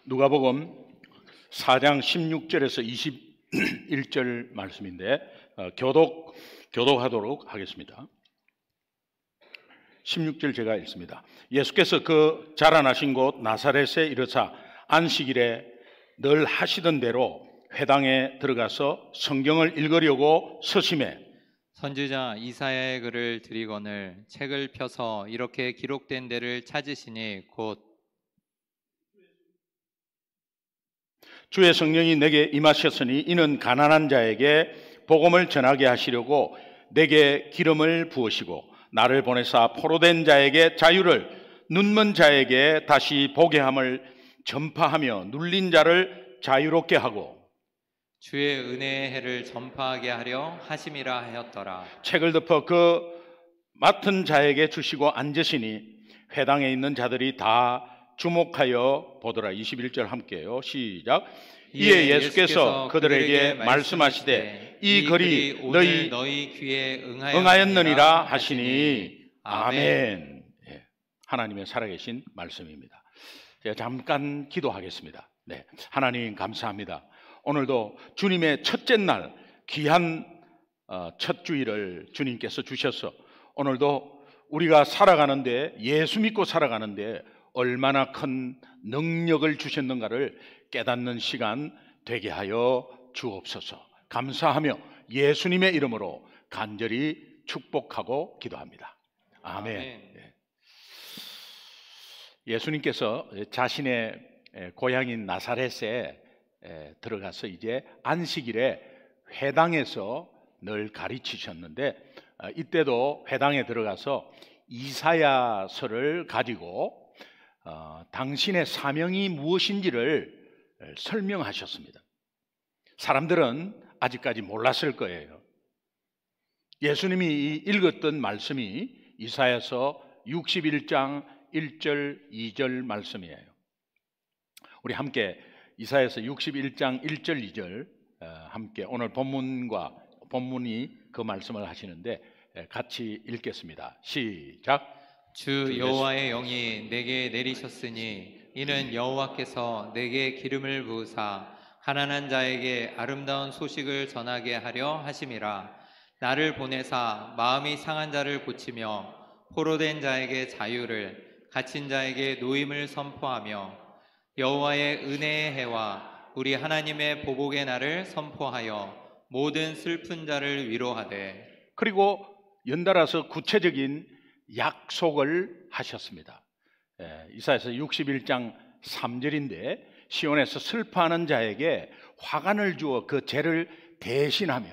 누가복음 4장 16절에서 21절 말씀인데 교독하도록 하겠습니다. 16절 제가 읽습니다. 예수께서 그 자라나신 곳 나사렛에 이르사 안식일에 늘 하시던 대로 회당에 들어가서 성경을 읽으려고 서심해 선지자 이사야의 글을 들이거늘 책을 펴서 이렇게 기록된 데를 찾으시니 곧 주의 성령이 내게 임하셨으니 이는 가난한 자에게 복음을 전하게 하시려고 내게 기름을 부으시고 나를 보내사 포로된 자에게 자유를, 눈먼 자에게 다시 보게 함을 전파하며 눌린 자를 자유롭게 하고 주의 은혜의 해를 전파하게 하려 하심이라 하였더라. 책을 덮어 그 맡은 자에게 주시고 앉으시니 회당에 있는 자들이 다 주목하여 보더라. 21절 함께요. 시작. 이에 예수께서 그들에게 말씀하시되 이 글이 너희 귀에 응하였느니라 하시니 아멘. 예, 하나님의 살아계신 말씀입니다. 제가 잠깐 기도하겠습니다. 네, 하나님 감사합니다. 오늘도 주님의 첫째 날 귀한 첫 주일을 주님께서 주셔서 오늘도 우리가 살아가는데, 예수 믿고 살아가는데 얼마나 큰 능력을 주셨는가를 깨닫는 시간 되게 하여 주옵소서. 감사하며 예수님의 이름으로 간절히 축복하고 기도합니다. 아멘. 네. 예수님께서 자신의 고향인 나사렛에 들어가서 이제 안식일에 회당에서 늘 가르치셨는데, 이때도 회당에 들어가서 이사야서를 가지고 당신의 사명이 무엇인지를 설명하셨습니다. 사람들은 아직까지 몰랐을 거예요. 예수님이 읽었던 말씀이 이사야서 61장 1절 2절 말씀이에요. 우리 함께 이사야서 61장 1절 2절 함께 오늘 본문이 그 말씀을 하시는데 같이 읽겠습니다. 시작. 주 여호와의 영이 내게 내리셨으니 이는 여호와께서 내게 기름을 부으사 가난한 자에게 아름다운 소식을 전하게 하려 하심이라. 나를 보내사 마음이 상한 자를 고치며 포로된 자에게 자유를, 갇힌 자에게 노임을 선포하며 여호와의 은혜의 해와 우리 하나님의 보복의 날을 선포하여 모든 슬픈 자를 위로하되. 그리고 연달아서 구체적인 약속을 하셨습니다. 이사야서 61장 3절인데 시온에서 슬퍼하는 자에게 화관을 주어 그 죄를 대신하며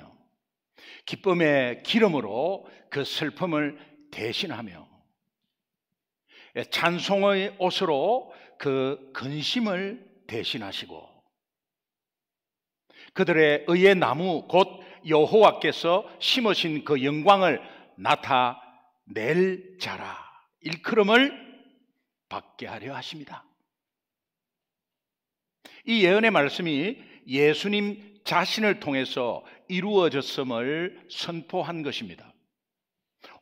기쁨의 기름으로 그 슬픔을 대신하며 찬송의 옷으로 그 근심을 대신하시고 그들의 의의 나무 곧 여호와께서 심으신 그 영광을 나타낼 자라 일컬음을 받게 하려 하십니다. 이 예언의 말씀이 예수님 자신을 통해서 이루어졌음을 선포한 것입니다.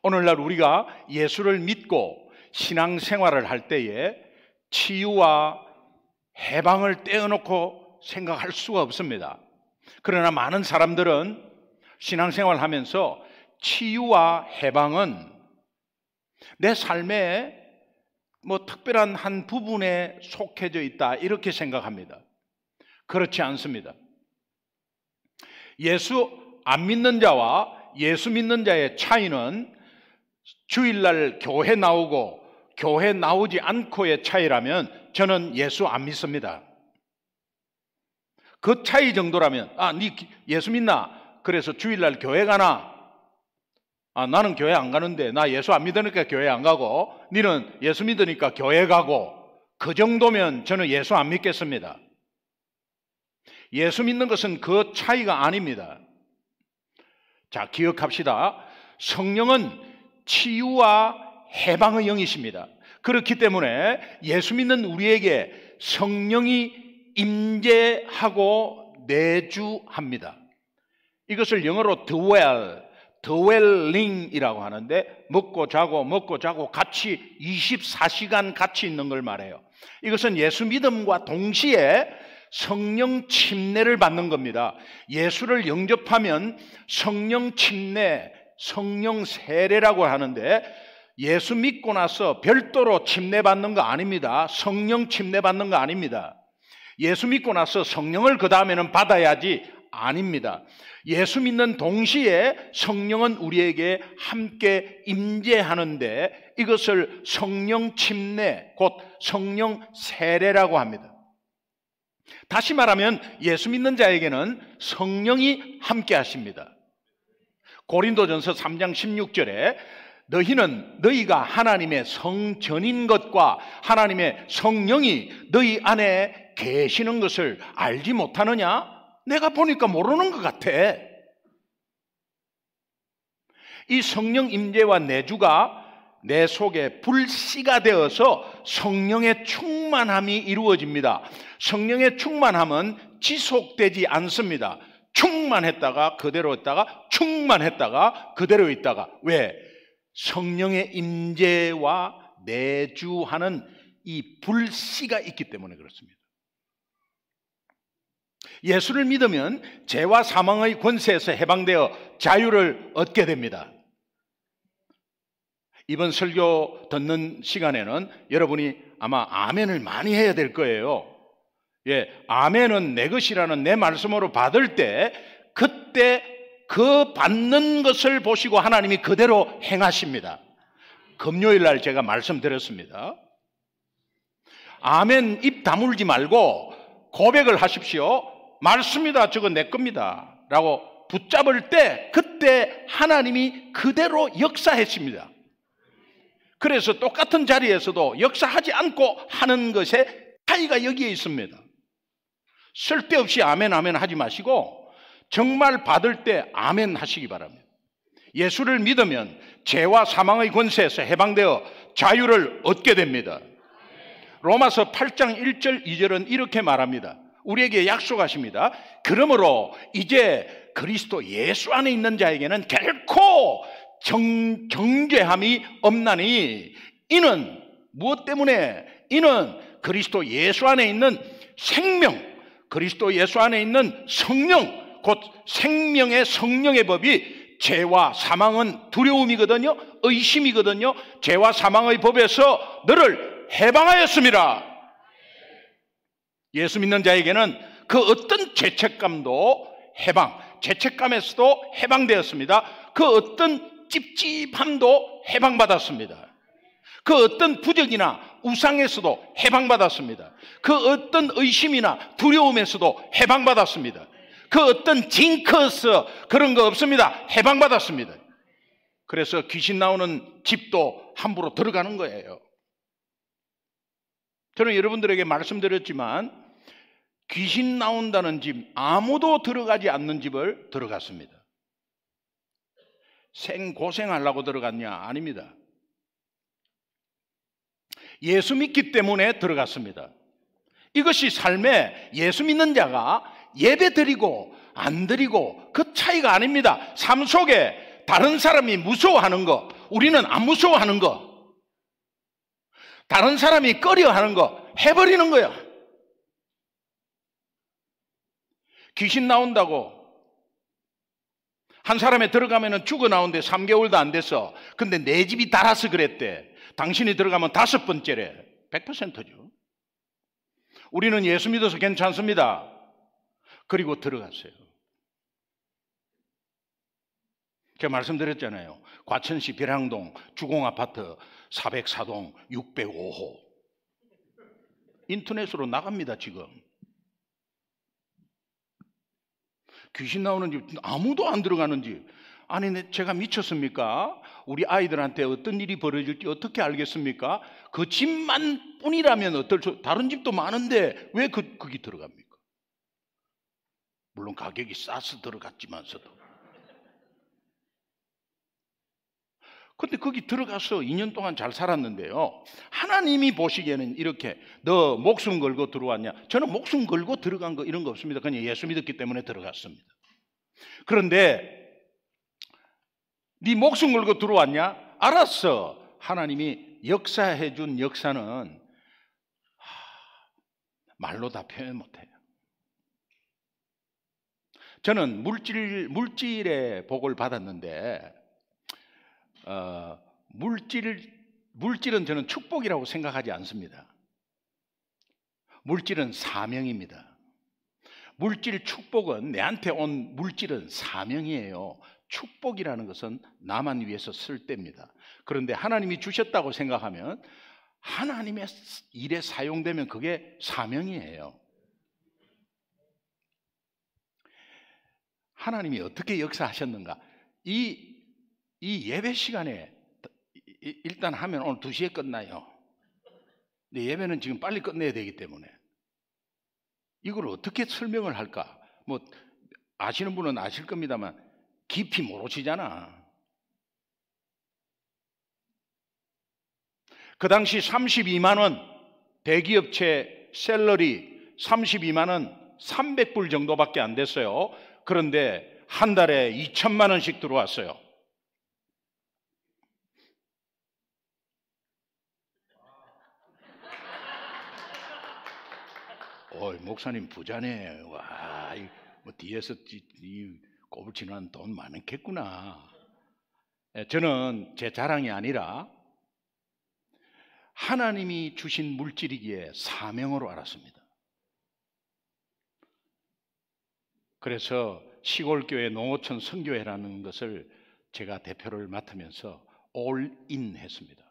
오늘날 우리가 예수를 믿고 신앙생활을 할 때에 치유와 해방을 떼어놓고 생각할 수가 없습니다. 그러나 많은 사람들은 신앙생활을 하면서 치유와 해방은 내 삶의 특별한 한 부분에 속해져 있다 이렇게 생각합니다. 그렇지 않습니다. 예수 안 믿는 자와 예수 믿는 자의 차이는 주일날 교회 나오고 교회 나오지 않고의 차이라면 저는 예수 안 믿습니다. 그 차이 정도라면 니 예수 믿나? 그래서 주일날 교회 가나? 나는 교회 안 가는데 나 예수 안 믿으니까 교회 안 가고 니는 예수 믿으니까 교회 가고 그 정도면 저는 예수 안 믿겠습니다. 예수 믿는 것은 그 차이가 아닙니다. 자, 기억합시다. 성령은 치유와 해방의 영이십니다. 그렇기 때문에 예수 믿는 우리에게 성령이 임재하고 내주합니다. 이것을 영어로 dwell, 드웰링이라고 하는데 먹고 자고 같이 24시간 같이 있는 걸 말해요. 이것은 예수 믿음과 동시에 성령 침례를 받는 겁니다. 예수를 영접하면 성령 침례, 성령 세례라고 하는데 예수 믿고 나서 별도로 침례 받는 거 아닙니다. 성령 침례 받는 거 아닙니다. 예수 믿고 나서 성령을 그 다음에는 받아야지 아닙니다. 예수 믿는 동시에 성령은 우리에게 함께 임재하는데 이것을 성령 침례, 곧 성령 세례라고 합니다. 다시 말하면 예수 믿는 자에게는 성령이 함께 하십니다. 고린도전서 3장 16절에 너희는 너희가 하나님의 성전인 것과 하나님의 성령이 너희 안에 계시는 것을 알지 못하느냐? 내가 보니까 모르는 것 같아. 이 성령 임재와 내주가 내 속에 불씨가 되어서 성령의 충만함이 이루어집니다. 성령의 충만함은 지속되지 않습니다. 충만했다가 그대로 있다가 충만했다가 그대로 있다가. 왜? 성령의 임재와 내주하는 이 불씨가 있기 때문에 그렇습니다. 예수를 믿으면 죄와 사망의 권세에서 해방되어 자유를 얻게 됩니다. 이번 설교 듣는 시간에는 여러분이 아마 아멘을 많이 해야 될 거예요. 예, 아멘은 내 것이라는 내 말씀으로 받을 때 그때 그 받는 것을 보시고 하나님이 그대로 행하십니다. 금요일 날 제가 말씀드렸습니다. 아멘 입 다물지 말고 고백을 하십시오. 말씀이다, 저거 내 겁니다 라고 붙잡을 때 그때 하나님이 그대로 역사하십니다. 그래서 똑같은 자리에서도 역사하지 않고 하는 것에 차이가 여기에 있습니다. 쓸데없이 아멘 아멘 하지 마시고 정말 받을 때 아멘 하시기 바랍니다. 예수를 믿으면 죄와 사망의 권세에서 해방되어 자유를 얻게 됩니다. 로마서 8장 1절 2절은 이렇게 말합니다. 우리에게 약속하십니다. 그러므로 이제 그리스도 예수 안에 있는 자에게는 결코 정죄함이 없나니 이는 무엇 때문에? 이는 그리스도 예수 안에 있는 생명, 그리스도 예수 안에 있는 성령, 곧 생명의 성령의 법이 죄와 사망은 두려움이거든요, 의심이거든요. 죄와 사망의 법에서 너를 해방하였습니다. 예수 믿는 자에게는 그 어떤 죄책감도 죄책감에서도 해방되었습니다. 그 어떤 찝찝함도 해방받았습니다. 그 어떤 부정이나 우상에서도 해방받았습니다. 그 어떤 의심이나 두려움에서도 해방받았습니다. 그 어떤 징크스 그런 거 없습니다. 해방받았습니다. 그래서 귀신 나오는 집도 함부로 들어가는 거예요. 저는 여러분들에게 말씀드렸지만 귀신 나온다는 집, 아무도 들어가지 않는 집을 들어갔습니다. 생고생하려고 들어갔냐? 아닙니다. 예수 믿기 때문에 들어갔습니다. 이것이 삶에 예수 믿는 자가 예배 드리고 안 드리고 그 차이가 아닙니다. 삶 속에 다른 사람이 무서워하는 거, 우리는 안 무서워하는 거, 다른 사람이 꺼려하는 거 해버리는 거야. 귀신 나온다고 한 사람에 들어가면 죽어 나오는데 3개월도 안 됐어. 근데 내 집이 달아서 그랬대. 당신이 들어가면 5번째래. 100%죠. 우리는 예수 믿어서 괜찮습니다. 그리고 들어갔어요. 제가 말씀드렸잖아요. 과천시 벼량동 주공아파트 404동 605호. 인터넷으로 나갑니다 지금. 귀신 나오는 집 아무도 안 들어가는 집. 아니 제가 미쳤습니까? 우리 아이들한테 어떤 일이 벌어질지 어떻게 알겠습니까? 그 집만 뿐이라면 다른 집도 많은데 왜 거기 들어갑니까? 물론 가격이 싸서 들어갔지만서도. 근데 거기 들어가서 2년 동안 잘 살았는데요. 하나님이 보시기에는 이렇게 너 목숨 걸고 들어왔냐? 저는 목숨 걸고 들어간 거 이런 거 없습니다. 그냥 예수 믿었기 때문에 들어갔습니다. 그런데 네 목숨 걸고 들어왔냐? 알았어. 하나님이 역사해 준 역사는 말로 다 표현 못해요. 저는 물질의 복을 받았는데 물질은 저는 축복이라고 생각하지 않습니다. 물질은 사명입니다. 물질 축복은, 내한테 온 물질은 사명이에요. 축복이라는 것은 나만 위해서 쓸 때입니다. 그런데 하나님이 주셨다고 생각하면 하나님의 일에 사용되면 그게 사명이에요. 하나님이 어떻게 역사하셨는가? 이 예배 시간에 일단 하면 오늘 2시에 끝나요. 근데 예배는 지금 빨리 끝내야 되기 때문에 이걸 어떻게 설명을 할까? 뭐 아시는 분은 아실 겁니다만 깊이 모르시잖아. 그 당시 32만 원, 대기업체 샐러리 32만 원, 300불 정도밖에 안 됐어요. 그런데 한 달에 2천만 원씩 들어왔어요. 목사님 부자네. 와, 뭐 뒤에서 꼬불치는 돈 많겠구나. 저는 제 자랑이 아니라 하나님이 주신 물질이기에 사명으로 알았습니다. 그래서 시골교회 농어촌 선교회라는 것을 제가 대표를 맡으면서 올인 했습니다.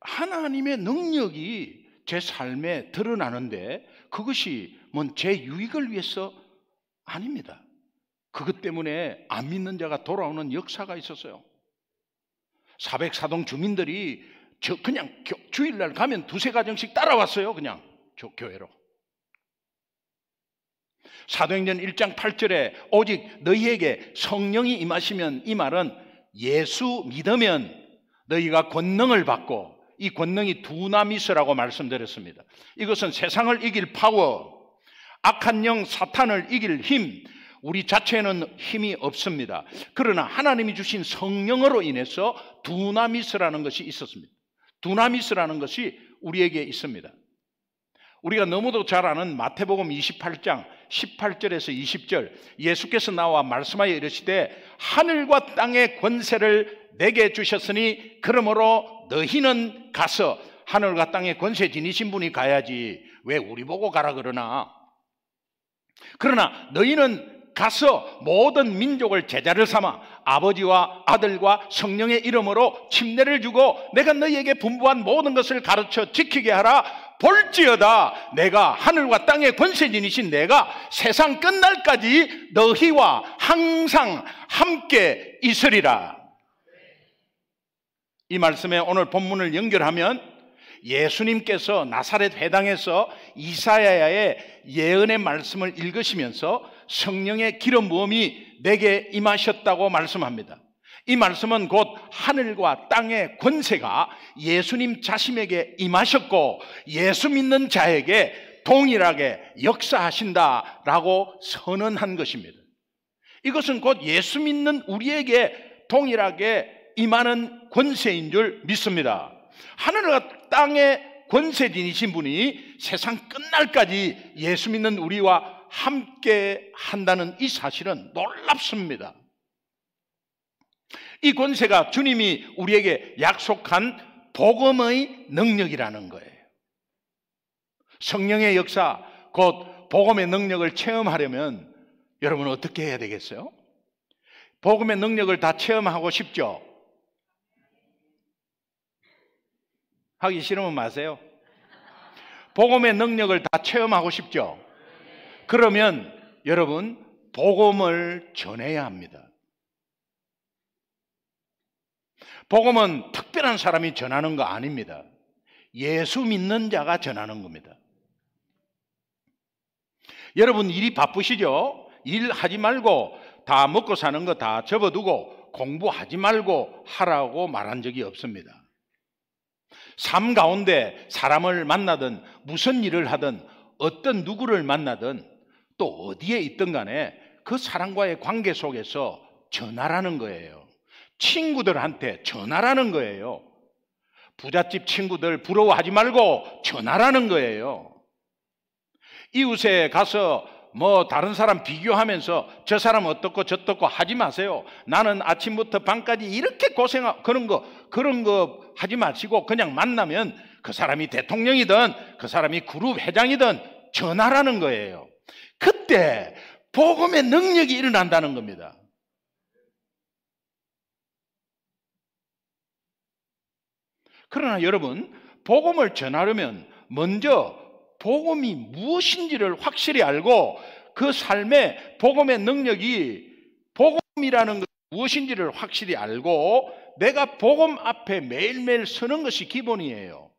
하나님의 능력이 제 삶에 드러나는데 그것이 제 유익을 위해서 아닙니다. 그것 때문에 안 믿는 자가 돌아오는 역사가 있었어요. 사백사동 주민들이 그냥 주일날 가면 2-3가정씩 따라왔어요. 그냥 교회로. 사도행전 1장 8절에 오직 너희에게 성령이 임하시면, 이 말은 예수 믿으면 너희가 권능을 받고, 이 권능이 두나미스라고 말씀드렸습니다. 이것은 세상을 이길 파워, 악한 영 사탄을 이길 힘, 우리 자체에는 힘이 없습니다. 그러나 하나님이 주신 성령으로 인해서 두나미스라는 것이 있었습니다. 두나미스라는 것이 우리에게 있습니다. 우리가 너무도 잘 아는 마태복음 28장 18절에서 20절, 예수께서 나와 말씀하여 이르시되 하늘과 땅의 권세를 내게 주셨으니 그러므로 너희는 가서, 하늘과 땅의 권세 지니신 분이 가야지 왜 우리 보고 가라 그러나, 그러나 너희는 가서 모든 민족을 제자를 삼아 아버지와 아들과 성령의 이름으로 침례를 주고 내가 너희에게 분부한 모든 것을 가르쳐 지키게 하라. 볼지어다 내가 하늘과 땅의 권세 지니신 내가 세상 끝날까지 너희와 항상 함께 있으리라. 이 말씀에 오늘 본문을 연결하면 예수님께서 나사렛 회당에서 이사야의 예언의 말씀을 읽으시면서 성령의 기름 부음이 내게 임하셨다고 말씀합니다. 이 말씀은 곧 하늘과 땅의 권세가 예수님 자신에게 임하셨고 예수 믿는 자에게 동일하게 역사하신다라고 선언한 것입니다. 이것은 곧 예수 믿는 우리에게 동일하게 임하는 권세인 줄 믿습니다. 하늘과 땅의 권세 지니신 분이 세상 끝날까지 예수 믿는 우리와 함께 한다는 이 사실은 놀랍습니다. 이 권세가 주님이 우리에게 약속한 복음의 능력이라는 거예요. 성령의 역사, 곧 복음의 능력을 체험하려면 여러분은 어떻게 해야 되겠어요? 복음의 능력을 다 체험하고 싶죠? 하기 싫으면 마세요. 복음의 능력을 다 체험하고 싶죠? 그러면 여러분 복음을 전해야 합니다. 복음은 특별한 사람이 전하는 거 아닙니다. 예수 믿는 자가 전하는 겁니다. 여러분 일이 바쁘시죠? 일하지 말고 다 먹고 사는 거 다 접어두고 공부하지 말고 하라고 말한 적이 없습니다. 삶 가운데 사람을 만나든 무슨 일을 하든 어떤 누구를 만나든 또 어디에 있든 간에 그 사람과의 관계 속에서 전하라는 거예요. 친구들한테 전하라는 거예요. 부잣집 친구들 부러워하지 말고 전하라는 거예요. 이웃에 가서 뭐 다른 사람 비교하면서 저 사람 어떻고 저떻고 하지 마세요. 나는 아침부터 밤까지 이렇게 고생하고 그런 거 하지 마시고 그냥 만나면 그 사람이 대통령이든 그 사람이 그룹 회장이든 전하라는 거예요. 그때 복음의 능력이 일어난다는 겁니다. 그러나 여러분, 복음을 전하려면 먼저 복음이 무엇인지를 확실히 알고 그 삶에 복음의 능력이 복음이라는 것이 무엇인지를 확실히 알고 내가 복음 앞에 매일매일 서는 것이 기본이에요.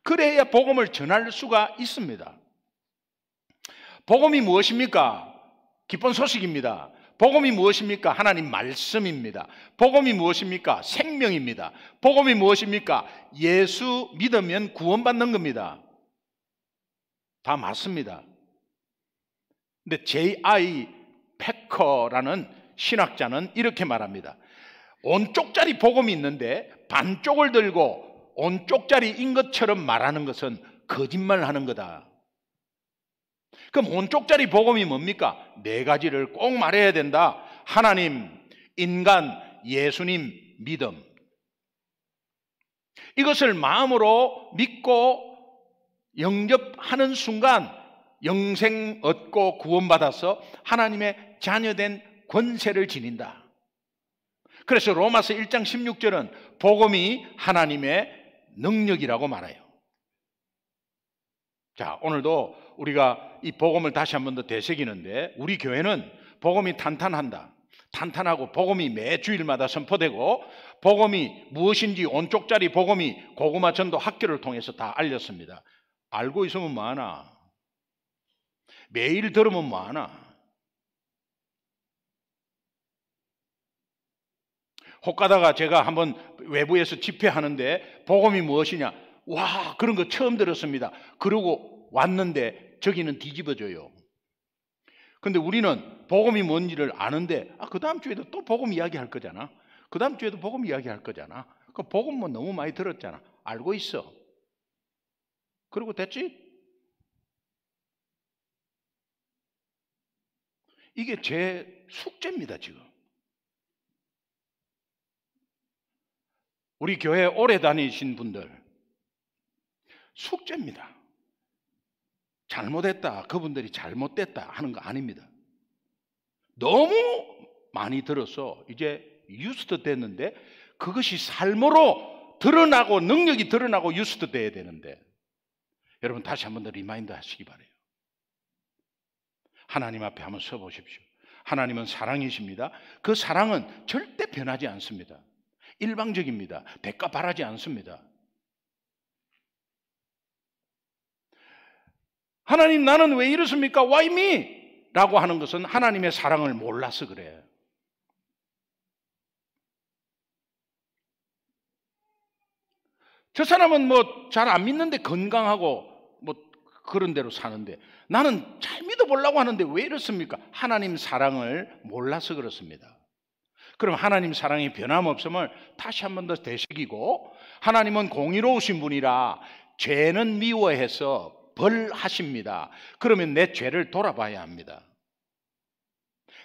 그래야 복음을 전할 수가 있습니다. 복음이 무엇입니까? 기쁜 소식입니다. 복음이 무엇입니까? 하나님 말씀입니다. 복음이 무엇입니까? 생명입니다. 복음이 무엇입니까? 예수 믿으면 구원받는 겁니다. 다 맞습니다. 근데 J.I. 패커라는 신학자는 이렇게 말합니다. 온쪽짜리 복음이 있는데 반쪽을 들고 온쪽짜리인 것처럼 말하는 것은 거짓말하는 거다. 그럼 온쪽짜리 복음이 뭡니까? 4가지를 꼭 말해야 된다. 하나님, 인간, 예수님, 믿음. 이것을 마음으로 믿고 영접하는 순간 영생 얻고 구원받아서 하나님의 자녀된 권세를 지닌다. 그래서 로마서 1장 16절은 복음이 하나님의 능력이라고 말해요. 자, 오늘도 우리가 이 복음을 다시 한 번 더 되새기는데 우리 교회는 복음이 탄탄한다. 탄탄하고 복음이 매 주일마다 선포되고 복음이 무엇인지 온쪽짜리 복음이 고구마 전도 학교를 통해서 다 알렸습니다. 알고 있으면 뭐하나? 매일 들으면 뭐하나? 혹 가다가 제가 한번 외부에서 집회하는데 복음이 무엇이냐? 와, 그런 거 처음 들었습니다. 그러고 왔는데 저기는 뒤집어져요. 근데 우리는 복음이 뭔지를 아는데 그 다음 주에도 또 복음 이야기할 거잖아. 그 다음 주에도 복음 이야기할 거잖아. 그 복음 뭐 너무 많이 들었잖아. 알고 있어. 그리고 됐지? 이게 제 숙제입니다, 지금. 우리 교회 오래 다니신 분들 숙제입니다. 잘못했다, 그분들이 잘못됐다 하는 거 아닙니다. 너무 많이 들어서 이제 유스트 됐는데 그것이 삶으로 드러나고 능력이 드러나고 유스트 돼야 되는데 여러분 다시 한 번 더 리마인드 하시기 바라요. 하나님 앞에 한번 서 보십시오. 하나님은 사랑이십니다. 그 사랑은 절대 변하지 않습니다. 일방적입니다. 대가 바라지 않습니다. 하나님, 나는 왜 이렇습니까? Why me? 라고 하는 것은 하나님의 사랑을 몰라서 그래요. 저 사람은 뭐 잘 안 믿는데 건강하고 뭐 그런 대로 사는데 나는 잘 믿어보려고 하는데 왜 이렇습니까? 하나님 사랑을 몰라서 그렇습니다. 그럼 하나님 사랑이 변함없음을 다시 한 번 더 되새기고 하나님은 공의로우신 분이라 죄는 미워해서 벌하십니다. 그러면 내 죄를 돌아봐야 합니다.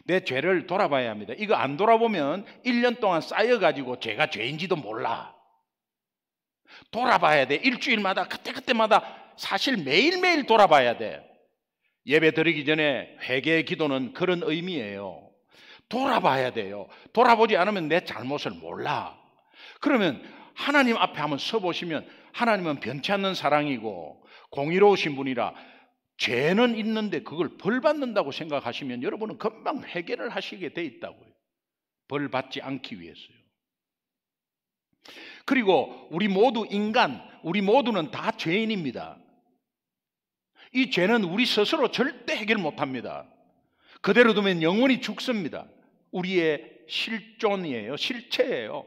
내 죄를 돌아봐야 합니다. 이거 안 돌아보면 1년 동안 쌓여가지고 죄가 죄인지도 몰라. 돌아봐야 돼. 일주일마다 그때마다 사실 매일매일 돌아봐야 돼. 예배 드리기 전에 회개의 기도는 그런 의미예요. 돌아봐야 돼요. 돌아보지 않으면 내 잘못을 몰라. 그러면 하나님 앞에 한번 서보시면 하나님은 변치 않는 사랑이고 공의로우신 분이라 죄는 있는데 그걸 벌 받는다고 생각하시면 여러분은 금방 회개를 하시게 돼 있다고요. 벌 받지 않기 위해서요. 그리고 우리 모두 인간, 우리 모두는 다 죄인입니다. 이 죄는 우리 스스로 절대 해결 못합니다. 그대로 두면 영원히 죽습니다. 우리의 실존이에요. 실체예요.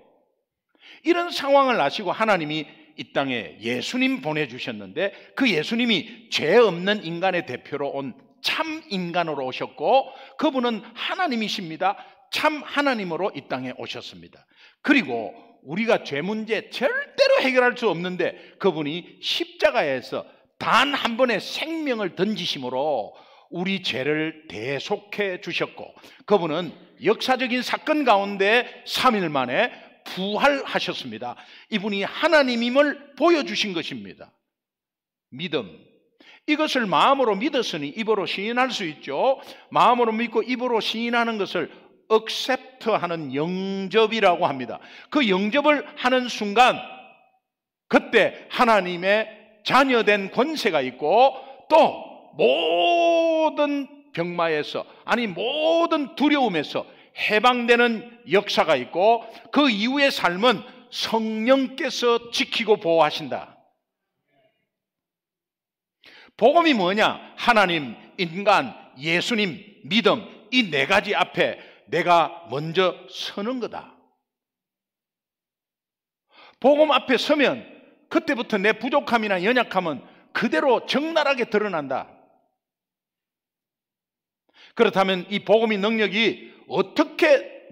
이런 상황을 아시고 하나님이 이 땅에 예수님 보내주셨는데 그 예수님이 죄 없는 인간의 대표로 온 참 인간으로 오셨고 그분은 하나님이십니다. 참 하나님으로 이 땅에 오셨습니다. 그리고 우리가 죄 문제 절대로 해결할 수 없는데 그분이 십자가에서 단 한 번의 생명을 던지심으로 우리 죄를 대속해 주셨고 그분은 역사적인 사건 가운데 3일 만에 부활하셨습니다. 이분이 하나님임을 보여주신 것입니다. 믿음, 이것을 마음으로 믿었으니 입으로 시인할 수 있죠. 마음으로 믿고 입으로 시인하는 것을 accept하는 영접이라고 합니다. 그 영접을 하는 순간 그때 하나님의 자녀된 권세가 있고 또 모든 병마에서 아니 모든 두려움에서 해방되는 역사가 있고 그 이후의 삶은 성령께서 지키고 보호하신다. 복음이 뭐냐? 하나님, 인간, 예수님, 믿음 이 네 가지 앞에 내가 먼저 서는 거다. 복음 앞에 서면 그때부터 내 부족함이나 연약함은 그대로 적나라하게 드러난다. 그렇다면 이 복음의 능력이 어떻게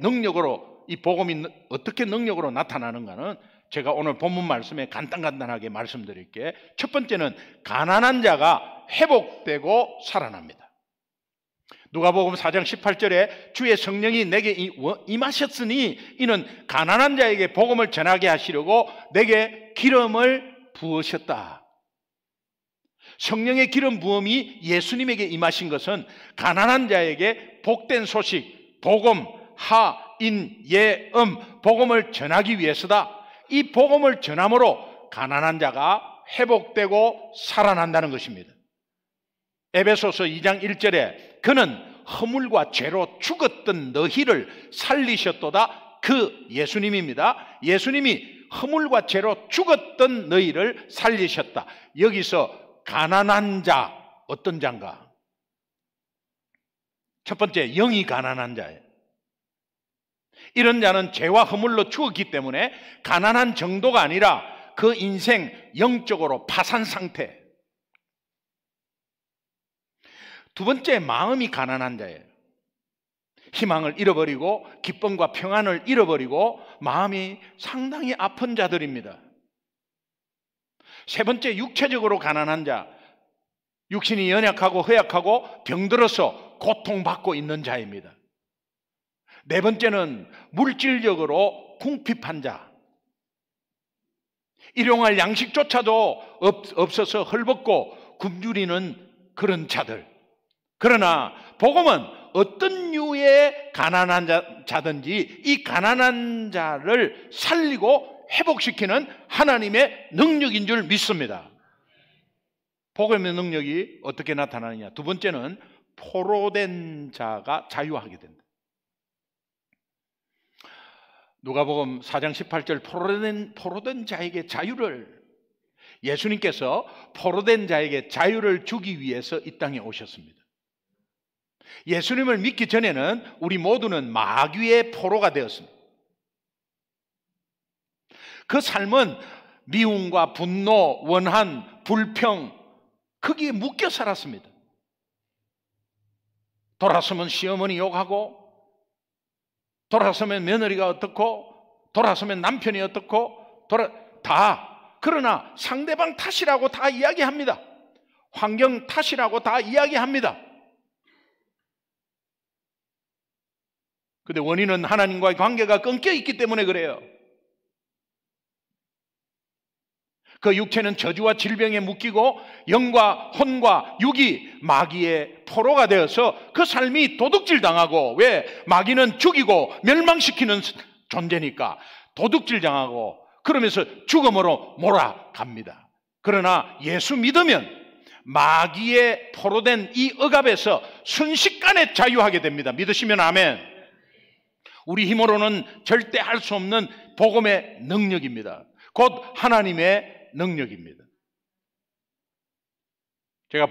능력으로 나타나는가는 제가 오늘 본문 말씀에 간단하게 말씀드릴게요. 첫 번째는 가난한 자가 회복되고 살아납니다. 누가복음 4장 18절에 주의 성령이 내게 임하셨으니 이는 가난한 자에게 복음을 전하게 하시려고 내게 기름을 부으셨다. 성령의 기름 부음이 예수님에게 임하신 것은 가난한 자에게 복된 소식, 복음, 하, 인, 예, 복음을 전하기 위해서다. 이 복음을 전함으로 가난한 자가 회복되고 살아난다는 것입니다. 에베소서 2장 1절에 그는 허물과 죄로 죽었던 너희를 살리셨도다. 그 예수님입니다. 예수님이 허물과 죄로 죽었던 너희를 살리셨다. 여기서 가난한 자, 어떤 자인가? 첫 번째, 영이 가난한 자예요. 이런 자는 죄와 허물로 죽었기 때문에 가난한 정도가 아니라 그 인생 영적으로 파산 상태. 두 번째, 마음이 가난한 자예요. 희망을 잃어버리고 기쁨과 평안을 잃어버리고 마음이 상당히 아픈 자들입니다. 세 번째, 육체적으로 가난한 자, 육신이 연약하고 허약하고 병들어서 고통받고 있는 자입니다. 네 번째는 물질적으로 궁핍한 자, 일용할 양식조차도 없어서 헐벗고 굶주리는 그런 자들. 그러나 복음은 어떤 류의 가난한 자든지 이 가난한 자를 살리고 회복시키는 하나님의 능력인 줄 믿습니다. 복음의 능력이 어떻게 나타나느냐? 두 번째는 포로된 자가 자유하게 된다. 누가복음 4장 18절 포로된 자에게 자유를, 예수님께서 포로된 자에게 자유를 주기 위해서 이 땅에 오셨습니다. 예수님을 믿기 전에는 우리 모두는 마귀의 포로가 되었습니다. 그 삶은 미움과 분노, 원한, 불평, 거기에 묶여 살았습니다. 돌아서면 시어머니 욕하고, 돌아서면 며느리가 어떻고, 돌아서면 남편이 어떻고, 그러나 상대방 탓이라고 다 이야기합니다. 환경 탓이라고 다 이야기합니다. 근데 원인은 하나님과의 관계가 끊겨 있기 때문에 그래요. 그 육체는 저주와 질병에 묶이고 영과 혼과 육이 마귀의 포로가 되어서 그 삶이 도둑질 당하고, 왜? 마귀는 죽이고 멸망시키는 존재니까 도둑질 당하고 그러면서 죽음으로 몰아갑니다. 그러나 예수 믿으면 마귀의 포로된 이 억압에서 순식간에 자유하게 됩니다. 믿으시면 아멘. 우리 힘으로는 절대 할 수 없는 복음의 능력입니다. 곧 하나님의 능력입니다. 제가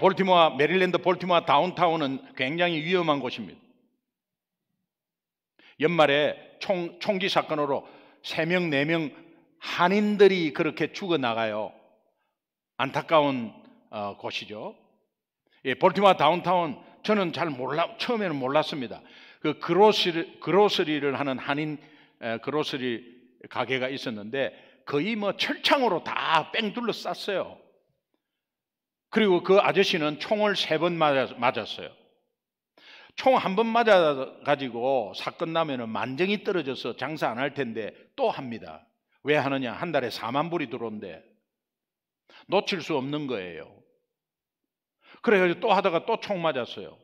메릴랜드 볼티모어 다운타운은 굉장히 위험한 곳입니다. 연말에 총기 사건으로 3명, 4명 한인들이 그렇게 죽어나가요. 안타까운 곳이죠. 볼티모어 다운타운 저는 처음에는 몰랐습니다. 그 그로서리를 하는 한인 그로서리 가게가 있었는데 거의 뭐 철창으로 다 뺑 둘러쌌어요. 그리고 그 아저씨는 총을 3번 맞았어요. 총 1번 맞아가지고 사건 나면은 만정이 떨어져서 장사 안 할 텐데 또 합니다. 왜 하느냐? 한 달에 4만 불이 들어온대. 놓칠 수 없는 거예요. 그래가지고 또 하다가 또 총 맞았어요.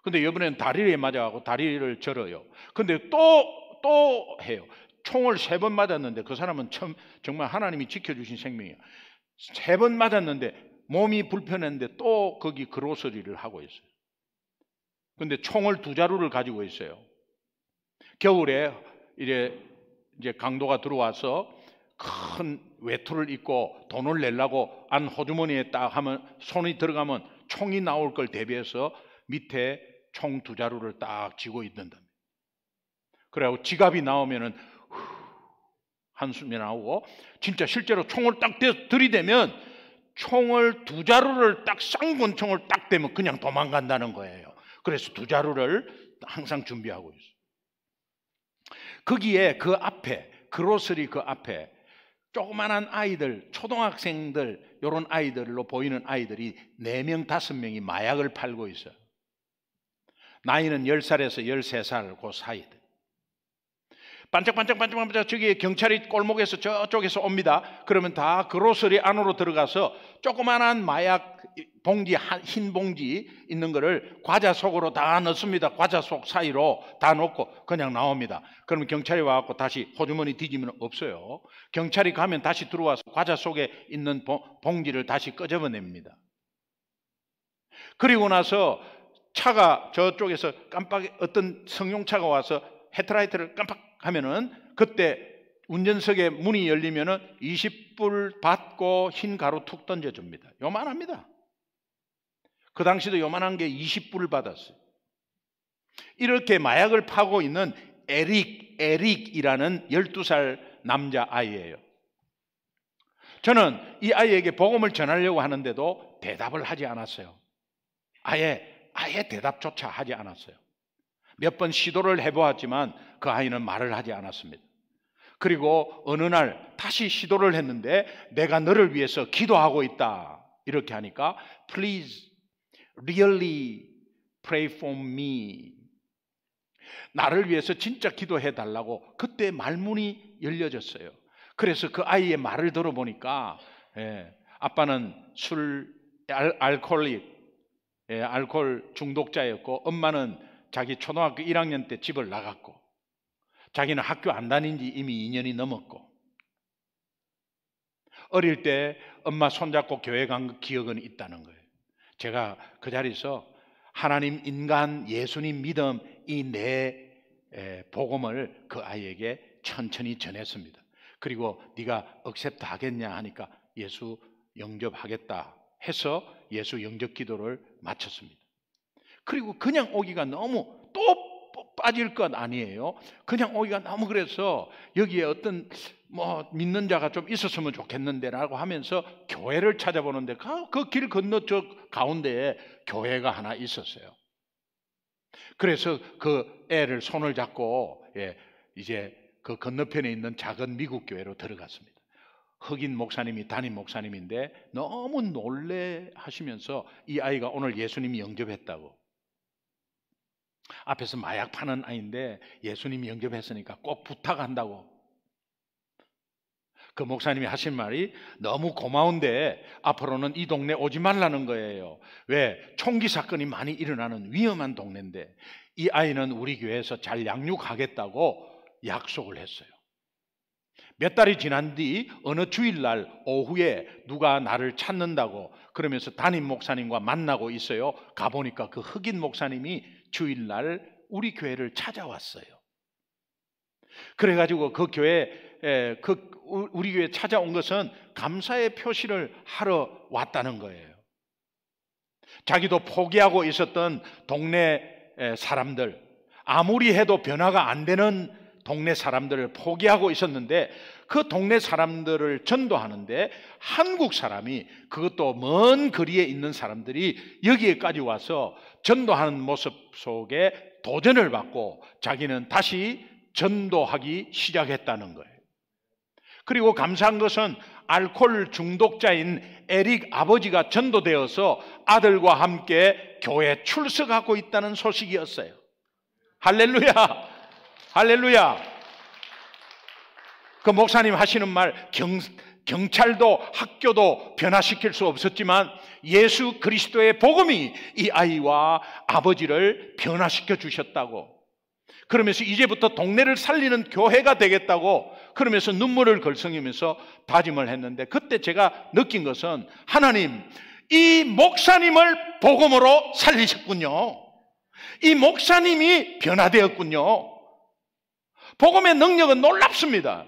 근데 이번에는 다리에 맞아가고 다리를 절어요. 근데 또 해요. 총을 3번 맞았는데 그 사람은 정말 하나님이 지켜주신 생명이에요. 3번 맞았는데 몸이 불편했는데 또 거기 그로서리를 하고 있어요. 근데 총을 2자루를 가지고 있어요. 겨울에 이제 강도가 들어와서 큰 외투를 입고 돈을 내려고 안 호주머니에 딱 하면 손이 들어가면 총이 나올 걸 대비해서 밑에 총 2자루를 딱 쥐고 있는다. 그래고 지갑이 나오면은 한숨이 나오고 진짜 실제로 총을 딱 들이대면 총을 2자루를 딱 쌍권 총을 딱 대면 그냥 도망간다는 거예요. 그래서 2자루를 항상 준비하고 있어요. 거기에 그 앞에 그로서리 그 앞에 조그만한 아이들, 초등학생들 이런 아이들로 보이는 아이들이 4명, 5명이 마약을 팔고 있어요. 나이는 10살에서 13살 그 사이들. 반짝반짝 저기 경찰이 골목에서 저쪽에서 옵니다. 그러면 다 그로서리 안으로 들어가서 조그만한 마약 봉지, 흰 봉지 있는 거를 과자 속으로 다 넣습니다. 과자 속 사이로 다 넣고 그냥 나옵니다. 그러면 경찰이 와서 다시 호주머니 뒤지면 없어요. 경찰이 가면 다시 들어와서 과자 속에 있는 봉지를 다시 끄집어냅니다. 그리고 나서 차가 저쪽에서 어떤 승용차가 와서 헤드라이트를 깜빡 하면은 그때 운전석에 문이 열리면은 20불 받고 흰 가루 툭 던져줍니다. 요만합니다. 그 당시도 요만한 게 20불을 받았어요. 이렇게 마약을 파고 있는 에릭이라는 12살 남자아이예요. 저는 이 아이에게 복음을 전하려고 하는데도 대답을 하지 않았어요. 아예 대답조차 하지 않았어요. 몇 번 시도를 해보았지만 그 아이는 말을 하지 않았습니다. 그리고 어느 날 다시 시도를 했는데 내가 너를 위해서 기도하고 있다 이렇게 하니까 Please really pray for me. 나를 위해서 진짜 기도해 달라고 그때 말문이 열려졌어요. 그래서 그 아이의 말을 들어보니까 아빠는 알코올 중독자였고 엄마는 자기 초등학교 1학년 때 집을 나갔고 자기는 학교 안 다닌 지 이미 2년이 넘었고 어릴 때 엄마 손잡고 교회 간 기억은 있다는 거예요. 제가 그 자리에서 하나님, 인간, 예수님 믿음 이 네 복음을 그 아이에게 천천히 전했습니다. 그리고 네가 억셉트 하겠냐 하니까 예수 영접하겠다 해서 예수 영접 기도를 마쳤습니다. 그리고 그냥 오기가 너무 또 빠질 것 아니에요. 그냥 오기가 너무 그래서 여기에 어떤 믿는 자가 좀 있었으면 좋겠는데라고 하면서 교회를 찾아보는데 그 길 건너 저 가운데에 교회가 하나 있었어요. 그래서 그 애를 손을 잡고 이제 그 건너편에 있는 작은 미국 교회로 들어갔습니다. 흑인 목사님이 담임 목사님인데 너무 놀래하시면서 이 아이가 오늘 예수님이 영접했다고. 앞에서 마약 파는 아이인데 예수님이 영접했으니까 꼭 부탁한다고. 그 목사님이 하신 말이 너무 고마운데 앞으로는 이 동네 오지 말라는 거예요. 왜? 총기 사건이 많이 일어나는 위험한 동네인데 이 아이는 우리 교회에서 잘 양육하겠다고 약속을 했어요. 몇 달이 지난 뒤 어느 주일날 오후에 누가 나를 찾는다고 그러면서 담임 목사님과 만나고 있어요. 가보니까 그 흑인 목사님이 주일날 우리 교회를 찾아왔어요. 그래가지고 그 교회 우리 교회 찾아온 것은 감사의 표시를 하러 왔다는 거예요. 자기도 포기하고 있었던 동네 사람들, 아무리 해도 변화가 안 되는 동네 사람들을 포기하고 있었는데 그 동네 사람들을 전도하는데 한국 사람이, 그것도 먼 거리에 있는 사람들이 여기에까지 와서 전도하는 모습 속에 도전을 받고 자기는 다시 전도하기 시작했다는 거예요. 그리고 감사한 것은 알코올 중독자인 에릭 아버지가 전도되어서 아들과 함께 교회에 출석하고 있다는 소식이었어요. 할렐루야! 할렐루야! 그 목사님 하시는 말, 경찰도 학교도 변화시킬 수 없었지만 예수 그리스도의 복음이 이 아이와 아버지를 변화시켜 주셨다고, 그러면서 이제부터 동네를 살리는 교회가 되겠다고 그러면서 눈물을 걸성이면서 다짐을 했는데, 그때 제가 느낀 것은 하나님, 이 목사님을 복음으로 살리셨군요. 이 목사님이 변화되었군요. 복음의 능력은 놀랍습니다.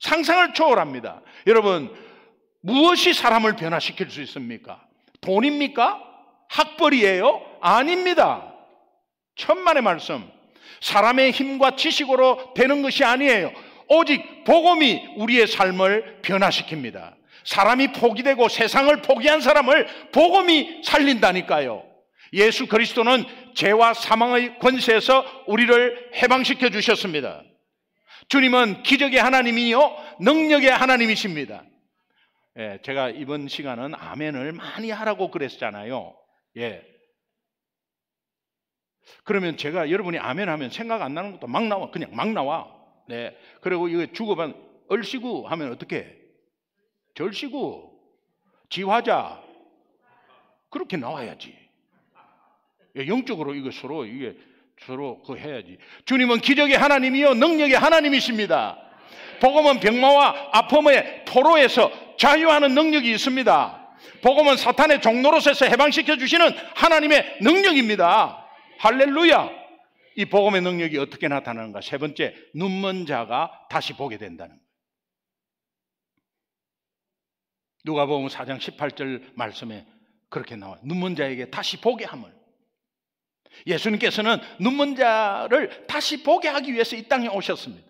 상상을 초월합니다. 여러분, 무엇이 사람을 변화시킬 수 있습니까? 돈입니까? 학벌이에요? 아닙니다. 천만의 말씀. 사람의 힘과 지식으로 되는 것이 아니에요. 오직 복음이 우리의 삶을 변화시킵니다. 사람이 포기되고 세상을 포기한 사람을 복음이 살린다니까요. 예수 그리스도는 죄와 사망의 권세에서 우리를 해방시켜 주셨습니다. 주님은 기적의 하나님이요 능력의 하나님이십니다. 예, 제가 이번 시간은 아멘을 많이 하라고 그랬잖아요. 예. 그러면 제가 여러분이 아멘 하면 생각 안 나는 것도 막 나와. 그냥 막 나와. 네. 그리고 이거 주고받은 얼씨구 하면 어떻게 해? 절씨구, 지화자, 그렇게 나와야지. 영적으로 이게 서로 그 해야지. 주님은 기적의 하나님이요 능력의 하나님이십니다. 복음은 병마와 아픔의 포로에서 자유하는 능력이 있습니다. 복음은 사탄의 종노릇에서 해방시켜 주시는 하나님의 능력입니다. 할렐루야. 이 복음의 능력이 어떻게 나타나는가? 세 번째, 눈먼 자가 다시 보게 된다는 거예요. 누가복음 4장 18절 말씀에 그렇게 나와요. 눈먼 자에게 다시 보게 함을. 예수님께서는 눈먼 자를 다시 보게 하기 위해서 이 땅에 오셨습니다.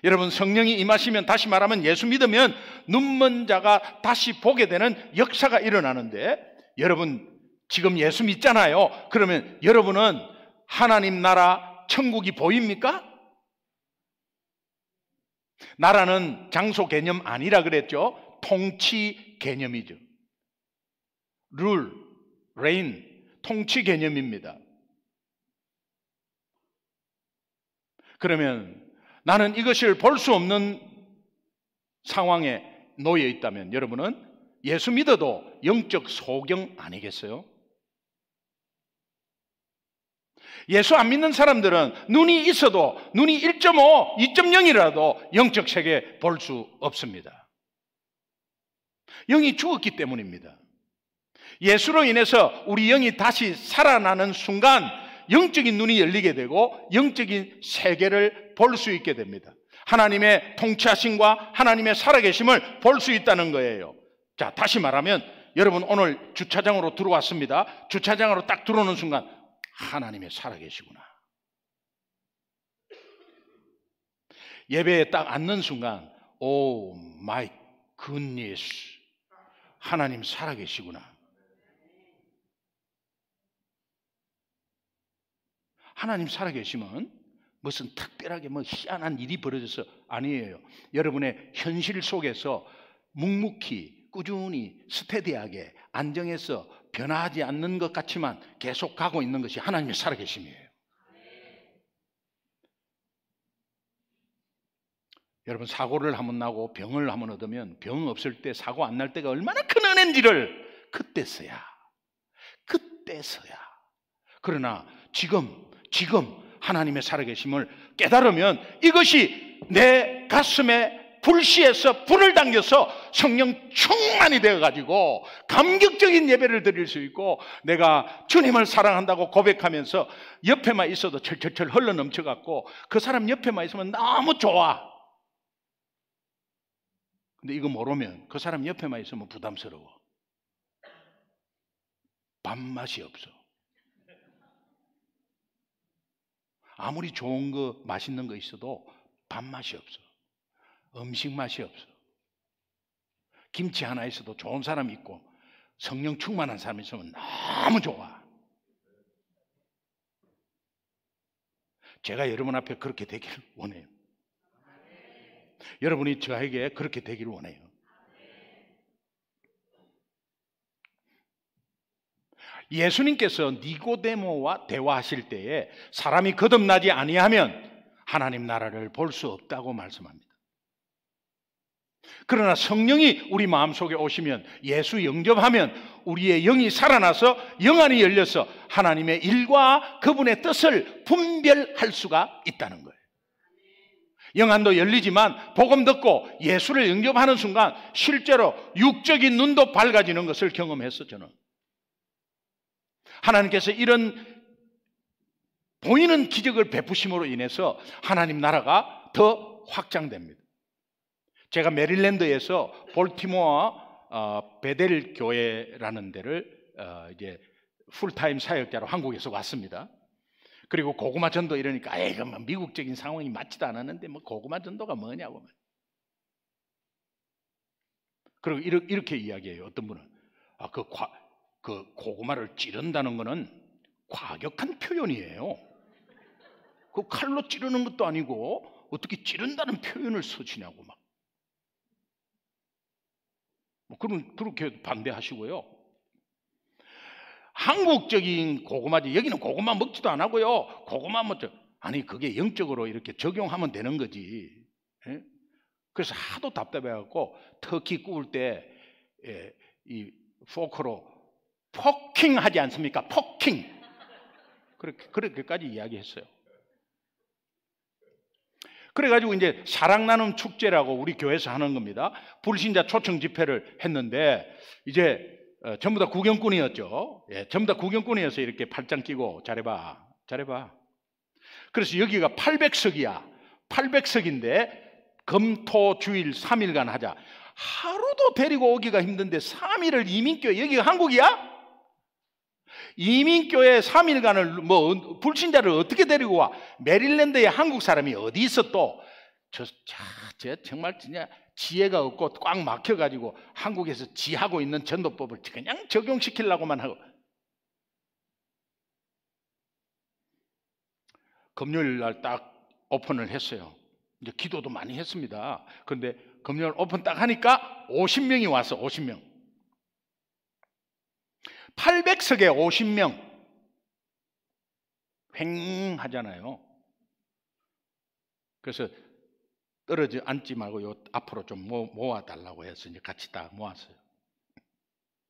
여러분, 성령이 임하시면, 다시 말하면 예수 믿으면 눈먼 자가 다시 보게 되는 역사가 일어나는데, 여러분 지금 예수 믿잖아요. 그러면 여러분은 하나님 나라 천국이 보입니까? 나라는 장소 개념 아니라 그랬죠. 통치 개념이죠. 룰, 레인, 통치 개념입니다. 그러면 나는 이것을 볼 수 없는 상황에 놓여 있다면 여러분은 예수 믿어도 영적 소경 아니겠어요? 예수 안 믿는 사람들은 눈이 있어도, 눈이 1.5, 2.0이라도 영적 세계 볼 수 없습니다. 영이 죽었기 때문입니다. 예수로 인해서 우리 영이 다시 살아나는 순간 영적인 눈이 열리게 되고 영적인 세계를 볼 수 있게 됩니다. 하나님의 통치하심과 하나님의 살아계심을 볼 수 있다는 거예요. 자, 다시 말하면 여러분 오늘 주차장으로 들어왔습니다. 주차장으로 딱 들어오는 순간 하나님의 살아계시구나. 예배에 딱 앉는 순간 오 마이 굿니스, 하나님 살아계시구나. 하나님 살아계시면 무슨 특별하게 희한한 일이 벌어져서 아니에요. 여러분의 현실 속에서 묵묵히 꾸준히 스테디하게 안정해서 변화하지 않는 것 같지만 계속 가고 있는 것이 하나님의 살아계심이에요. 여러분, 사고를 한번 나고 병을 한번 얻으면 병 없을 때, 사고 안 날 때가 얼마나 큰 은혜인지를 그때서야. 그러나 지금 하나님의 살아계심을 깨달으면 이것이 내 가슴에 불씨에서 불을 당겨서 성령 충만이 되어가지고 감격적인 예배를 드릴 수 있고, 내가 주님을 사랑한다고 고백하면서 옆에만 있어도 철철철 흘러 넘쳐갖고 그 사람 옆에만 있으면 너무 좋아. 근데 이거 모르면 그 사람 옆에만 있으면 부담스러워. 밥맛이 없어. 아무리 좋은 거 맛있는 거 있어도 밥맛이 없어. 음식 맛이 없어. 김치 하나 있어도 좋은 사람이 있고 성령 충만한 사람이 있으면 너무 좋아. 제가 여러분 앞에 그렇게 되기를 원해요. 여러분이 저에게 그렇게 되기를 원해요. 예수님께서 니고데모와 대화하실 때에 사람이 거듭나지 아니하면 하나님 나라를 볼 수 없다고 말씀합니다. 그러나 성령이 우리 마음속에 오시면, 예수 영접하면 우리의 영이 살아나서 영안이 열려서 하나님의 일과 그분의 뜻을 분별할 수가 있다는 거예요. 영안도 열리지만 복음 듣고 예수를 영접하는 순간 실제로 육적인 눈도 밝아지는 것을 경험했어. 저는 하나님께서 이런 보이는 기적을 베푸심으로 인해서 하나님 나라가 더 확장됩니다. 제가 메릴랜드에서 볼티모어 베델 교회라는 데를 이제 풀타임 사역자로 한국에서 왔습니다. 그리고 고구마 전도 이러니까 이거 뭐 미국적인 상황이 맞지도 않았는데 뭐 고구마 전도가 뭐냐고. 그리고 이렇게 이야기해요. 어떤 분은 그 고구마를 찌른다는 거는 과격한 표현이에요. 그 칼로 찌르는 것도 아니고 어떻게 찌른다는 표현을 쓰시냐고 막. 그렇게 반대하시고요. 한국적인 고구마지, 여기는 고구마 먹지도 안 하고요. 고구마 먹죠. 아니 그게 영적으로 이렇게 적용하면 되는 거지. 예? 그래서 하도 답답해갖고 터키 구울 때 이 포크로 포킹 하지 않습니까? 포킹. 그렇게까지 이야기했어요. 그래가지고 이제 사랑 나눔 축제라고 우리 교회에서 하는 겁니다. 불신자 초청 집회를 했는데 이제 전부 다 구경꾼이었죠. 예, 전부 다 구경꾼이어서 이렇게 팔짱 끼고 잘해봐. 그래서 여기가 800석이야. 800석인데 금토주일 3일간 하자. 하루도 데리고 오기가 힘든데 3일을 이민교회, 여기가 한국이야? 이민교회 3일간을 뭐 불신자를 어떻게 데리고 와? 메릴랜드에 한국 사람이 어디 있어 또? 정말 진짜 지혜가 없고 꽉 막혀가지고 한국에서 지하고 있는 전도법을 그냥 적용시키려고만 하고. 금요일 날 딱 오픈을 했어요. 이제 기도도 많이 했습니다. 그런데 금요일 오픈 딱 하니까 50명이 왔어. 50명. 800석에 50명. 횡하잖아요. 그래서 떨어져 앉지 말고 요 앞으로 좀 모아달라고 해서 이제 같이 다 모았어요.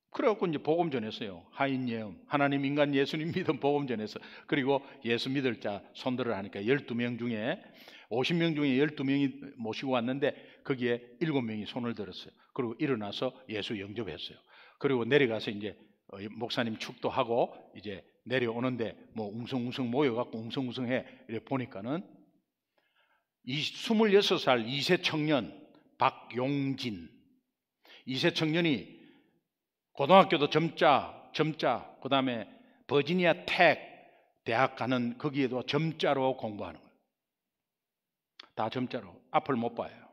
그래갖고 이제 복음 전했어요. 하인예음, 하나님, 인간, 예수님 믿음 복음 전해서. 그리고 예수 믿을 자 손들을 하니까 12명 중에 50명 중에 12명이 모시고 왔는데 거기에 7명이 손을 들었어요. 그리고 일어나서 예수 영접했어요. 그리고 내려가서 이제 목사님 축도하고 이제 내려오는데 뭐 웅성웅성 모여갖고 웅성웅성해. 이렇게 보니까는 26살 2세 청년 박용진, 2세 청년이 고등학교도 점자, 그 다음에 버지니아 텍 대학 가는 거기에도 점자로 공부하는 거예요. 다 점자로. 앞을 못 봐요.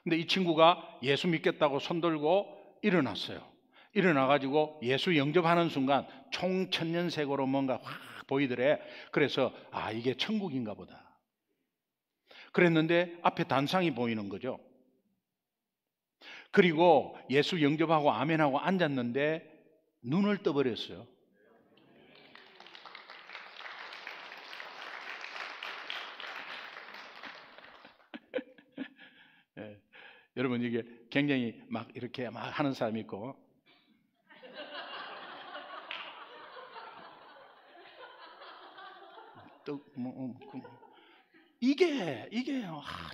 근데 이 친구가 예수 믿겠다고 손들고 일어났어요. 일어나가지고 예수 영접하는 순간 총천년색으로 뭔가 확 보이더래. 그래서 이게 천국인가 보다. 그랬는데 앞에 단상이 보이는 거죠. 그리고 예수 영접하고 아멘하고 앉았는데 눈을 떠버렸어요. 예, 여러분 이게 굉장히 막 이렇게 막 하는 사람이 있고 또 이게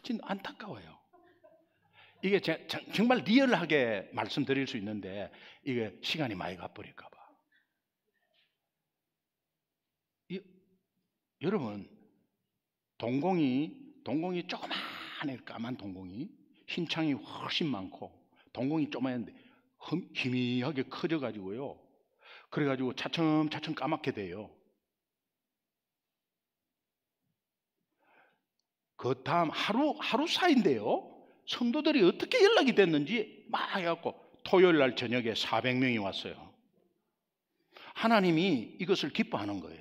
진짜 안타까워요. 이게 정말 리얼하게 말씀드릴 수 있는데 이게 시간이 많이 가버릴까 봐. 여러분 동공이 조그마한 까만 동공이 흰 창이 훨씬 많고 동공이 조그만한데 희미하게 커져 가지고요. 그래 가지고 차츰 까맣게 돼요. 그 다음 하루 사이인데요, 성도들이 어떻게 연락이 됐는지 막 해갖고 토요일 날 저녁에 400명이 왔어요. 하나님이 이것을 기뻐하는 거예요.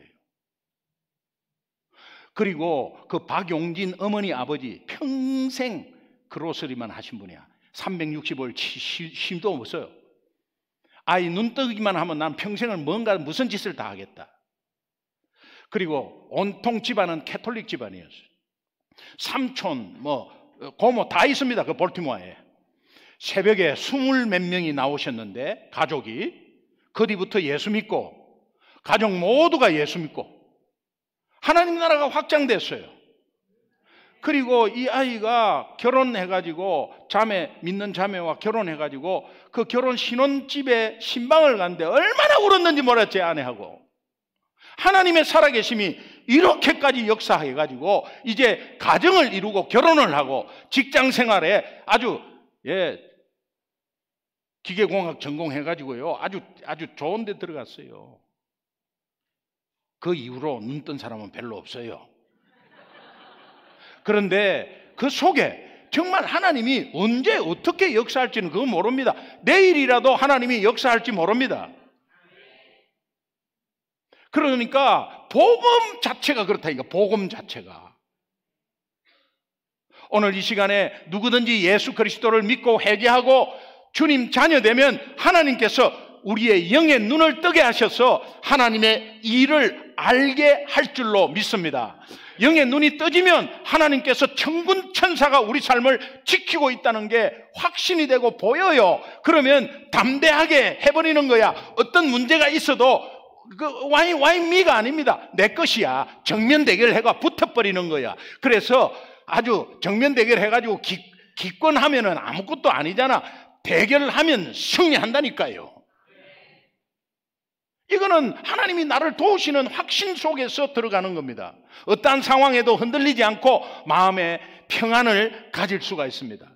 그리고 그 박용진 어머니 아버지 평생 그로서리만 하신 분이야. 365일 쉼도 없어요. 아이 눈 뜨기만 하면 난 평생을 무슨 짓을 다 하겠다. 그리고 온통 집안은 캐톨릭 집안이었어요. 삼촌, 고모 다 있습니다. 그 볼티모어에. 새벽에 20몇 명이 나오셨는데, 가족이 그 뒤부터 예수 믿고, 가족 모두가 예수 믿고 하나님 나라가 확장됐어요. 그리고 이 아이가 결혼해가지고 믿는 자매와 결혼해가지고 그 결혼 신혼집에 신방을 갔는데 얼마나 울었는지 몰라, 제 아내하고. 하나님의 살아계심이 이렇게까지 역사해가지고 이제 가정을 이루고 결혼을 하고 직장 생활에 아주 기계공학 전공해가지고요 아주 좋은 데 들어갔어요. 그 이후로 눈 뜬 사람은 별로 없어요. 그런데 그 속에 정말 하나님이 언제 어떻게 역사할지는 그건 모릅니다. 내일이라도 하나님이 역사할지 모릅니다. 그러니까 복음 자체가 그렇다니까. 복음 자체가. 오늘 이 시간에 누구든지 예수 그리스도를 믿고 회개하고 주님 자녀 되면 하나님께서 우리의 영의 눈을 뜨게 하셔서 하나님의 일을 알게 할 줄로 믿습니다. 영의 눈이 떠지면 하나님께서 천군 천사가 우리 삶을 지키고 있다는 게 확신이 되고 보여요. 그러면 담대하게 해버리는 거야. 어떤 문제가 있어도 그 와인미가 아닙니다. 내 것이야. 정면 대결해가 붙어버리는 거야. 그래서 아주 정면 대결해가지고 기권하면은 아무것도 아니잖아. 대결을 하면 승리한다니까요. 이거는 하나님이 나를 도우시는 확신 속에서 들어가는 겁니다. 어떠한 상황에도 흔들리지 않고 마음의 평안을 가질 수가 있습니다.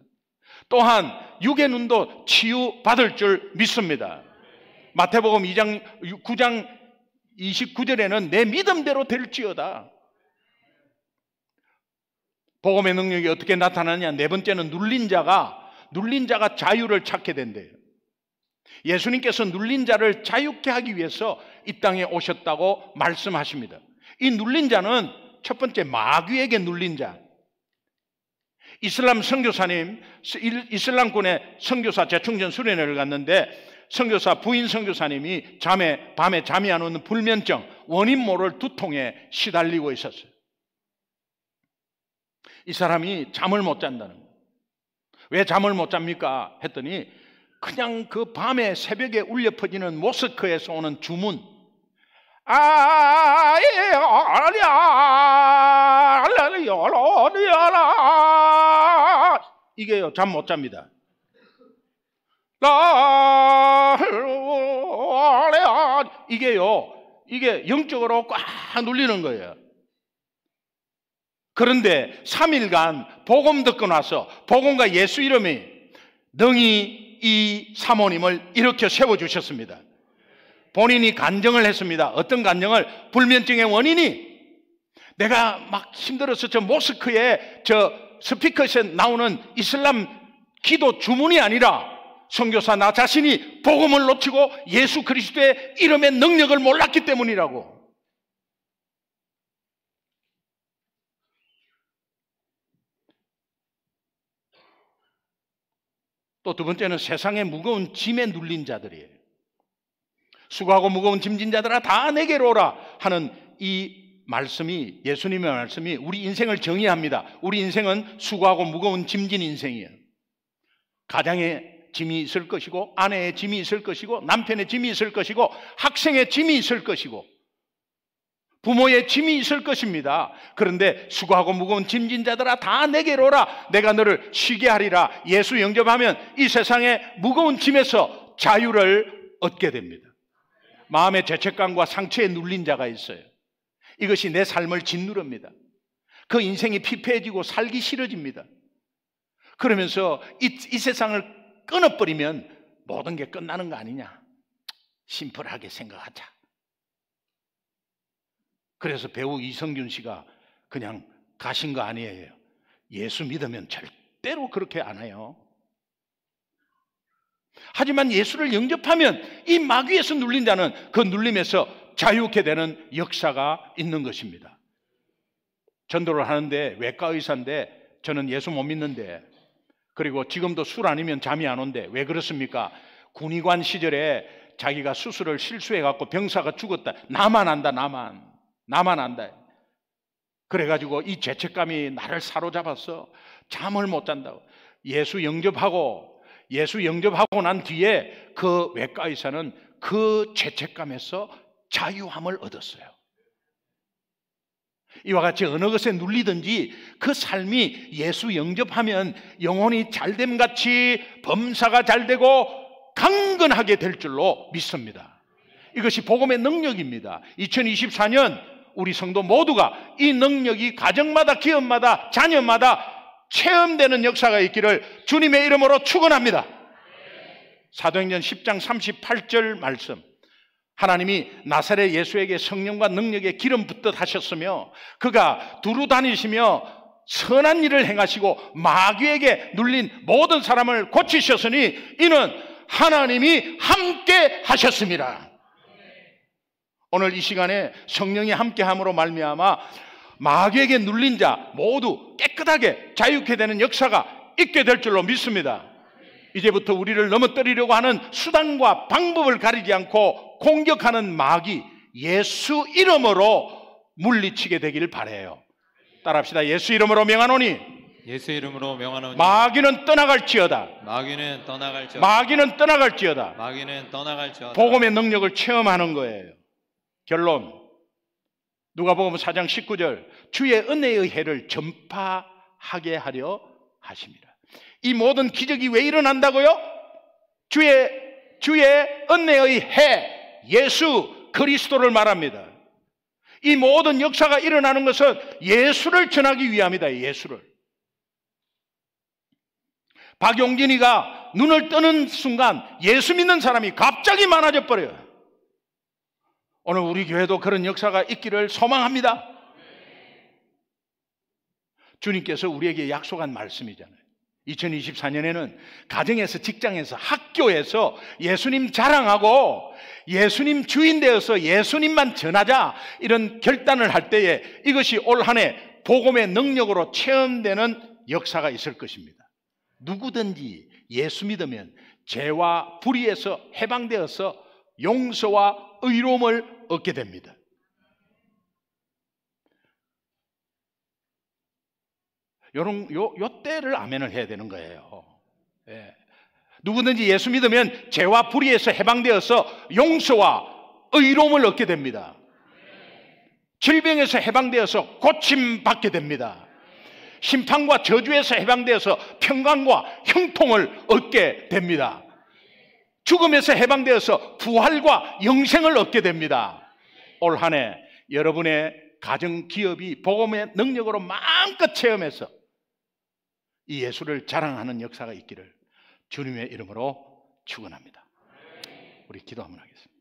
또한 육의 눈도 치유받을 줄 믿습니다. 마태복음 9장 29절에는 내 믿음대로 될지어다. 복음의 능력이 어떻게 나타나냐? 네 번째는 눌린 자가 자유를 찾게 된대요. 예수님께서 눌린 자를 자유케 하기 위해서 이 땅에 오셨다고 말씀하십니다. 이 눌린 자는 첫 번째 마귀에게 눌린 자. 이슬람 선교사님, 이슬람권의 선교사 재충전 수련회를 갔는데 선교사 부인 선교사님이 밤에 잠이 안 오는 불면증, 원인 모를 두통에 시달리고 있었어요. 이 사람이 잠을 못 잔다는 거예요. 왜 잠을 못 잡니까? 했더니 그냥 그 밤에 새벽에 울려 퍼지는 모스크에서 오는 주문, 이게요 잠 못 잡니다. 이게 영적으로 꽉 눌리는 거예요. 그런데 3일간 복음 듣고 나서 복음과 예수 이름이 능히 이 사모님을 일으켜 세워주셨습니다. 본인이 간증을 했습니다. 어떤 간증을? 불면증의 원인이 내가 막 힘들어서 저 모스크에 저 스피커에서 나오는 이슬람 기도 주문이 아니라 선교사 나 자신이 복음을 놓치고 예수 그리스도의 이름의 능력을 몰랐기 때문이라고. 또 두 번째는 세상의 무거운 짐에 눌린 자들이에요. 수고하고 무거운 짐진 자들아 다 내게로 오라 하는 이 말씀이, 예수님의 말씀이 우리 인생을 정의합니다. 우리 인생은 수고하고 무거운 짐진 인생이에요. 가장의 짐이 있을 것이고, 아내의 짐이 있을 것이고, 남편의 짐이 있을 것이고, 학생의 짐이 있을 것이고, 부모의 짐이 있을 것입니다. 그런데 수고하고 무거운 짐진 자들아 다 내게로 오라. 내가 너를 쉬게 하리라. 예수 영접하면 이 세상의 무거운 짐에서 자유를 얻게 됩니다. 마음의 죄책감과 상처에 눌린 자가 있어요. 이것이 내 삶을 짓누릅니다. 그 인생이 피폐해지고 살기 싫어집니다. 그러면서 이 세상을 끊어버리면 모든 게 끝나는 거 아니냐. 심플하게 생각하자. 그래서 배우 이성균 씨가 그냥 가신 거 아니에요. 예수 믿으면 절대로 그렇게 안 해요. 하지만 예수를 영접하면 이 마귀에서 눌린 자는 그 눌림에서 자유케 되는 역사가 있는 것입니다. 전도를 하는데 외과 의사인데 저는 예수 못 믿는데, 그리고 지금도 술 아니면 잠이 안 온대. 왜 그렇습니까? 군의관 시절에 자기가 수술을 실수해갖고 병사가 죽었다. 나만 안다. 나만 안다. 그래가지고 이 죄책감이 나를 사로잡았어. 잠을 못 잔다고. 예수 영접하고 난 뒤에 그 외과 의사는 그 죄책감에서 자유함을 얻었어요. 이와 같이 어느 것에 눌리든지 그 삶이 예수 영접하면 영혼이 잘됨같이 범사가 잘되고 강건하게 될 줄로 믿습니다. 이것이 복음의 능력입니다. 2024년 우리 성도 모두가 이 능력이 가정마다, 기업마다, 자녀마다 체험되는 역사가 있기를 주님의 이름으로 축원합니다. 사도행전 10장 38절 말씀, 하나님이 나사렛 예수에게 성령과 능력의 기름 붓듯 하셨으며 그가 두루 다니시며 선한 일을 행하시고 마귀에게 눌린 모든 사람을 고치셨으니 이는 하나님이 함께 하셨습니다. 오늘 이 시간에 성령이 함께함으로 말미암아 마귀에게 눌린 자 모두 깨끗하게 자유케 되는 역사가 있게 될 줄로 믿습니다. 이제부터 우리를 넘어뜨리려고 하는 수단과 방법을 가리지 않고 공격하는 마귀 예수 이름으로 물리치게 되길 바라요. 따라합시다. 예수 이름으로 명하노니 예수 이름으로 명하노니 마귀는 떠나갈지어다. 마귀는 떠나갈지어다. 마귀는 떠나갈지어다. 마귀는 떠나갈지어다. 복음의 능력을 체험하는 거예요. 결론, 누가복음 4장 19절, 주의 은혜의 해를 전파하게 하려 하십니다. 이 모든 기적이 왜 일어난다고요? 주의 은혜의 해, 예수 그리스도를 말합니다. 이 모든 역사가 일어나는 것은 예수를 전하기 위함이다. 예수를. 박용진이가 눈을 뜨는 순간 예수 믿는 사람이 갑자기 많아져 버려요. 오늘 우리 교회도 그런 역사가 있기를 소망합니다. 주님께서 우리에게 약속한 말씀이잖아요. 2024년에는 가정에서, 직장에서, 학교에서 예수님 자랑하고 예수님 주인 되어서 예수님만 전하자, 이런 결단을 할 때에 이것이 올 한 해 복음의 능력으로 체험되는 역사가 있을 것입니다. 누구든지 예수 믿으면 죄와 불의에서 해방되어서 용서와 의로움을 얻게 됩니다. 요 때를 아멘을 해야 되는 거예요. 예. 누구든지 예수 믿으면 죄와 불의에서 해방되어서 용서와 의로움을 얻게 됩니다. 질병에서 해방되어서 고침받게 됩니다. 심판과 저주에서 해방되어서 평강과 형통을 얻게 됩니다. 죽음에서 해방되어서 부활과 영생을 얻게 됩니다. 올 한 해 여러분의 가정, 기업이 복음의 능력으로 마음껏 체험해서 이 예수를 자랑하는 역사가 있기를 주님의 이름으로 축원합니다. 우리 기도 한번 하겠습니다.